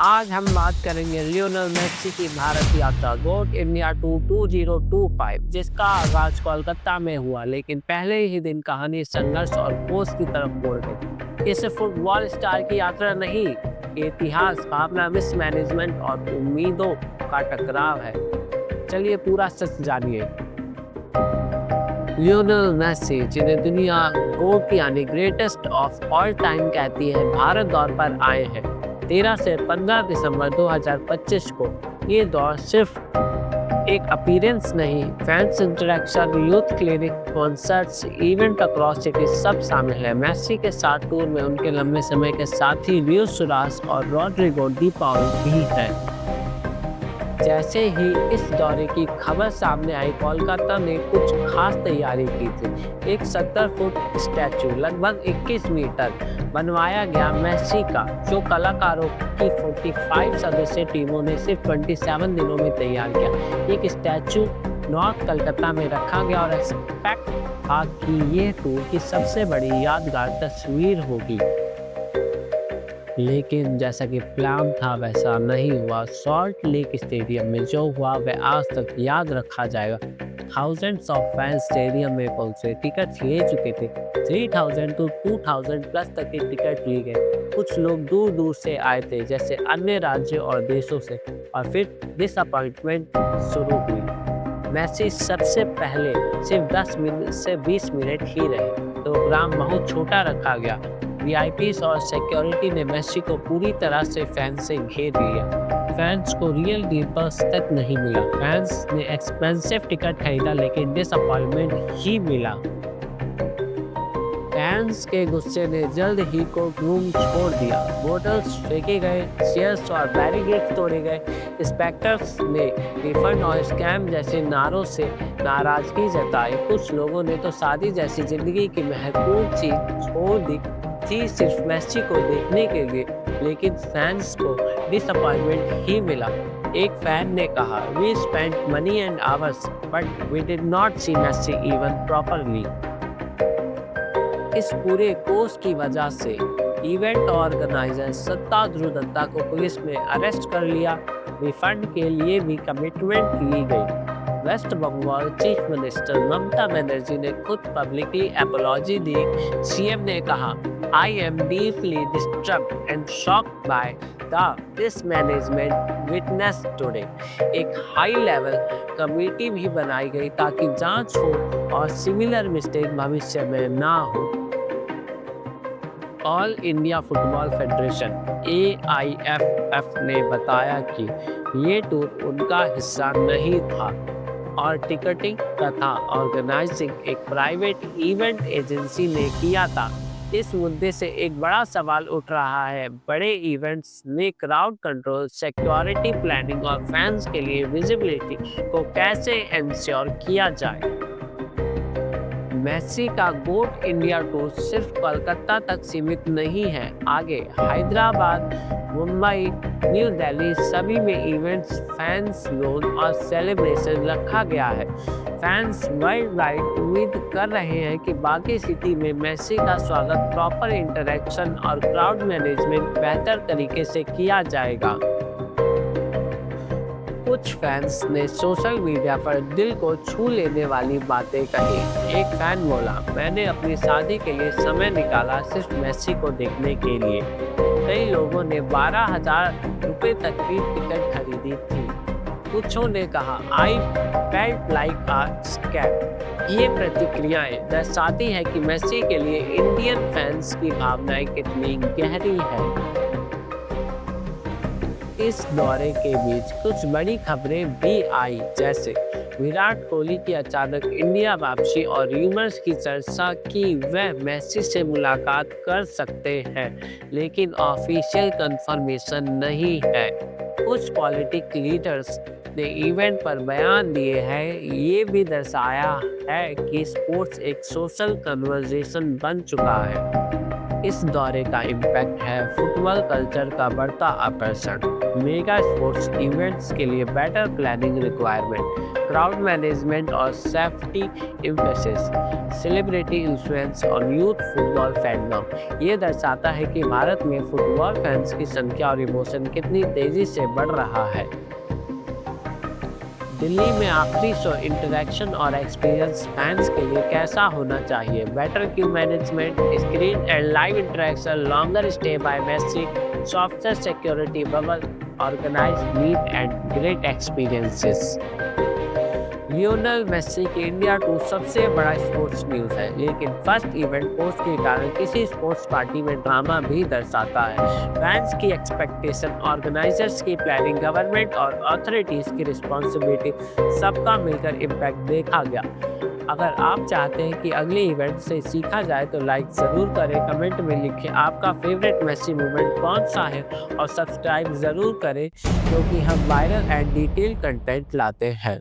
आज हम बात करेंगे लियोनेल मेसी की भारत यात्रा गोट इंडिया टू 2025, जिसका आगाज कोलकाता में हुआ, लेकिन पहले ही दिन कहानी संघर्ष और कोच की तरफ मोड़ गई। ये सिर्फ फुटबॉल स्टार की यात्रा नहीं, ये इतिहास, भावना, मिसमैनेजमेंट और उम्मीदों का टकराव है। चलिए पूरा सच जानिए। लियोनेल मेसी, जिन्हें दुनिया गोट यानी ग्रेटेस्ट ऑफ ऑल टाइम कहती है, भारत दौर पर आए हैं 13 से 15 दिसंबर 2025 को। ये दौर सिर्फ एक अपीयरेंस नहीं, fans interaction, youth clinic, concerts, event across city सब शामिल है। मेसी के साथ टूर में उनके लंबे समय के साथी लुइस सुआरेज़ और रॉड्रिगो डी पॉल भी हैं। जैसे ही इस दौरे की खबर सामने आई, कोलकाता ने कुछ खास तैयारी की थी। एक 70 फुट स्टैचू लगभग 21 मीटर बनवाया गया मेसी का, जो कलाकारों की 45 सदस्यीय टीमों ने सिर्फ 27 दिनों में तैयार किया। एक स्टैचू नॉर्थ कलकत्ता में रखा गया और एक्सपेक्ट था कि ये टूर की सबसे बड़ी यादगार तस्वीर होगी। लेकिन जैसा कि प्लान था वैसा नहीं हुआ। सॉल्ट लेक स्टेडियम में जो हुआ वह आज तक याद रखा जाएगा। थाउजेंड्स ऑफ फैंस स्टेडियम में पहुंचे, टिकट ले चुके थे। 3000 to 2000 प्लस तक के टिकट लिए गए। कुछ लोग दूर दूर से आए थे, जैसे अन्य राज्यों और देशों से। और फिर डिसअपॉइंटमेंट शुरू हुई। मैसी सबसे पहले सिर्फ 10 मिनट से 20 मिनट ही रहे। प्रोग्राम बहुत छोटा रखा गया। वीआईपीज और सिक्योरिटी ने मेसी को पूरी तरह से फैंस से घेर लिया। फैंस को रियल डील बस तक नहीं मिला। फैंस ने एक्सपेंसिव टिकट खरीदा, लेकिन डिसअपॉइंटमेंट ही मिला। फैंस के गुस्से ने जल्द ही कोर्ट रूम छोड़ दिया। बोतल्स फेंके गए, चेयर्स और बैरिकेड्स तोड़े गए। इंस्पेक्टर्स ने रिफंड और स्कैम जैसे नारों से नाराजगी जताई। कुछ लोगों ने तो शादी जैसी जिंदगी की महत्वपूर्ण चीज छोड़ दी थी सिर्फ मेसी को देखने के लिए। लेकिन फैंस को डिसअपॉइंटमेंट ही मिला। एक फैन ने कहा, "We spent money and hours, but we did not see Messi even properly." इस पूरे कोर्स की वजह से इवेंट ऑर्गेनाइजर सत्ताध्रुव दत्ता को पुलिस ने अरेस्ट कर लिया। रिफंड के लिए भी कमिटमेंट ली गई। Waste Bengal chief minister Mamata Banerjee ने खुद पब्लिकली अपॉलॉजी दी। सीएम ने कहा, "I am deeply disturbed and shocked by the mismanagement witness today." एक हाई लेवल कमेटी भी बनाई गई ताकि जांच हो और सिमिलर मिस्टेक भविष्य में ना हो। All India football federation (AIFF) ने बताया कि ये टूर उनका हिस्सा नहीं था और टिकटिंग तथा ऑर्गेनाइजिंग एक प्राइवेट इवेंट एजेंसी ने किया था। इस मुद्दे से एक बड़ा सवाल उठ रहा है, बड़े इवेंट्स में क्राउड कंट्रोल, सिक्योरिटी प्लानिंग और फैंस के लिए विजिबिलिटी को कैसे इंश्योर किया जाए। मेसी का गोट इंडिया टूर सिर्फ कोलकाता तक सीमित नहीं है। आगे हैदराबाद, मुंबई, न्यू दिल्ली सभी में इवेंट्स, फैंस जोन और सेलिब्रेशन रखा गया है। फैंस वर्ल्ड वाइड उम्मीद कर रहे हैं कि बाकी सिटी में मेसी का स्वागत प्रॉपर इंटरेक्शन और क्राउड मैनेजमेंट बेहतर तरीके से किया जाएगा। कुछ फैंस ने सोशल मीडिया पर दिल को छू लेने वाली बातें कही। एक फैन बोला, "मैंने अपनी शादी के लिए समय निकाला सिर्फ मेसी को देखने के लिए।" कई लोगों ने 12,000 रुपए तक की टिकट खरीदी थी। कुछों ने कहा, "I felt like a scam." ये प्रतिक्रियाएं दर्शाती हैं कि मेसी के लिए इंडियन फैंस की भावनाएं कितनी गहरी है। इस दौरे के बीच कुछ बड़ी खबरें भी आई, जैसे विराट कोहली की अचानक इंडिया वापसी और र्यूमर्स की चर्चा कि वह मेसी से मुलाकात कर सकते हैं, लेकिन ऑफिशियल कंफर्मेशन नहीं है। कुछ पॉलिटिक लीडर्स ने इवेंट पर बयान दिए हैं। ये भी दर्शाया है कि स्पोर्ट्स एक सोशल कन्वर्सेशन बन चुका है। इस दौरे का इम्पैक्ट है फुटबॉल कल्चर का बढ़ता आकर्षण। मेगा स्पोर्ट्स इवेंट्स के लिए better planning requirement, crowd management और सेफ्टी एम्फेसिस, सेलिब्रिटी इन्फ्लुएंस और यूथ फुटबॉल फैंडम। ये दर्शाता है कि भारत में फुटबॉल फैंस की संख्या और इमोशन कितनी तेजी से बढ़ रहा है। दिल्ली में आखिरी शो इंटरैक्शन और एक्सपीरियंस फैंस के लिए कैसा होना चाहिए? Better queue management, screen and live interaction, longer stay by Messi, software security bubble, organised meet and great experiences. Lionel Messi की इंडिया टूर सबसे बड़ा स्पोर्ट्स न्यूज़ है, लेकिन फर्स्ट इवेंट पोस्ट के कारण किसी स्पोर्ट्स पार्टी में ड्रामा भी दर्शाता है। फैंस की एक्सपेक्टेशन, ऑर्गेनाइजर्स की प्लानिंग, गवर्नमेंट और अथॉरिटीज़ की रिस्पॉन्सिबिलिटी, सबका मिलकर इम्पैक्ट देखा गया। अगर आप चाहते हैं कि अगले इवेंट से सीखा जाए तो लाइक ज़रूर करें, कमेंट में लिखें आपका फेवरेट मेसी मोमेंट कौन सा है और सब्सक्राइब ज़रूर करें क्योंकि हम वायरल एंड डिटेल कंटेंट लाते हैं।